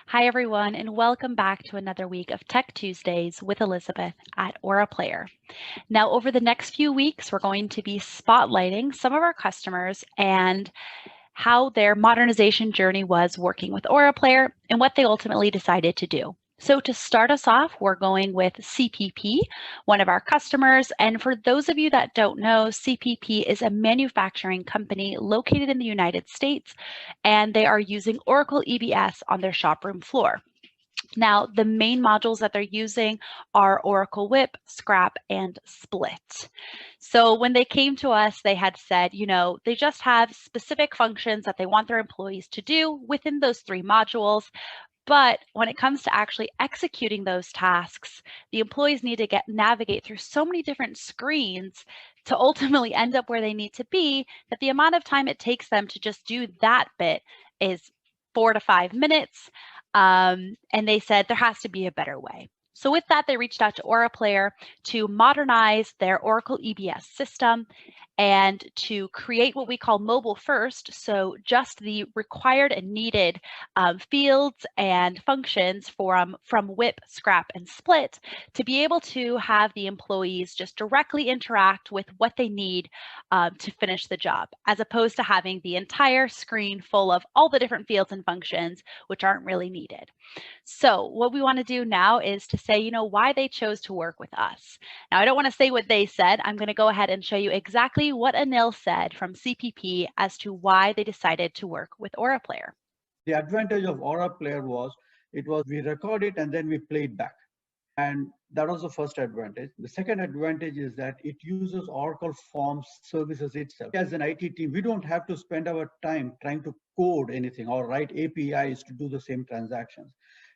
Hi, everyone, and welcome back to another week of Tech Tuesdays with Elizabeth at Aura Player. Now, over the next few weeks, we're going to be spotlighting some of our customers and how their modernization journey was working with Aura Player and what they ultimately decided to do. So to start us off, we're going with CPP, one of our customers. And for those of you that don't know, CPP is a manufacturing company located in the United States, and they are using Oracle EBS on their shoproom floor. Now, the main modules that they're using are Oracle Whip, Scrap, and Split. So when they came to us, they had said, they just have specific functions that they want their employees to do within those three modules. But when it comes to actually executing those tasks, the employees need to navigate through so many different screens to ultimately end up where they need to be, that the amount of time it takes them to just do that bit is 4 to 5 minutes. And they said there has to be a better way. So with that, they reached out to Aura Player to modernize their Oracle EBS system and to create what we call mobile first. So just the required and needed fields and functions from Whip, Scrap, and Split to be able to have the employees just directly interact with what they need to finish the job, as opposed to having the entire screen full of all the different fields and functions which aren't really needed. So what we want to do now is to say, why they chose to work with us. Now, I don't want to say what they said. I'm going to go ahead and show you exactly what Anil said from CPP as to why they decided to work with Aura Player. The advantage of Aura Player was we record it and then we play it back. And that was the first advantage. The second advantage is that it uses Oracle Forms services itself. As an IT team, we don't have to spend our time trying to code anything or write APIs to do the same transactions.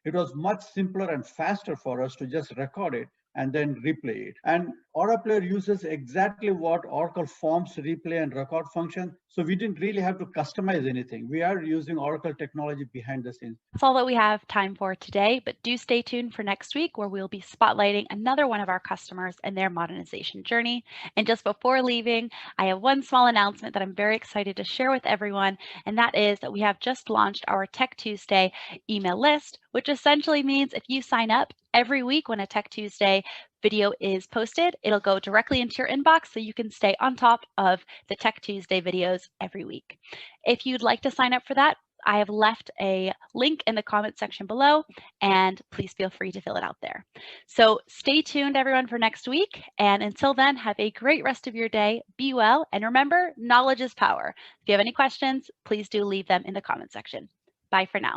It was much simpler and faster for us to just record it and then replay it. And Aura Player uses exactly what Oracle Forms replay and record function. So we didn't really have to customize anything. We are using Oracle technology behind the scenes. That's all that we have time for today, but do stay tuned for next week, where we'll be spotlighting another one of our customers and their modernization journey. And just before leaving, I have one small announcement that I'm very excited to share with everyone, and that is that we have just launched our Tech Tuesday email list, which essentially means if you sign up every week when a Tech Tuesday video is posted, it'll go directly into your inbox so you can stay on top of the Tech Tuesday videos every week. If you'd like to sign up for that, I have left a link in the comment section below, and please feel free to fill it out there. So stay tuned, everyone, for next week. And until then, have a great rest of your day. Be well. And remember, knowledge is power. If you have any questions, please do leave them in the comment section. Bye for now.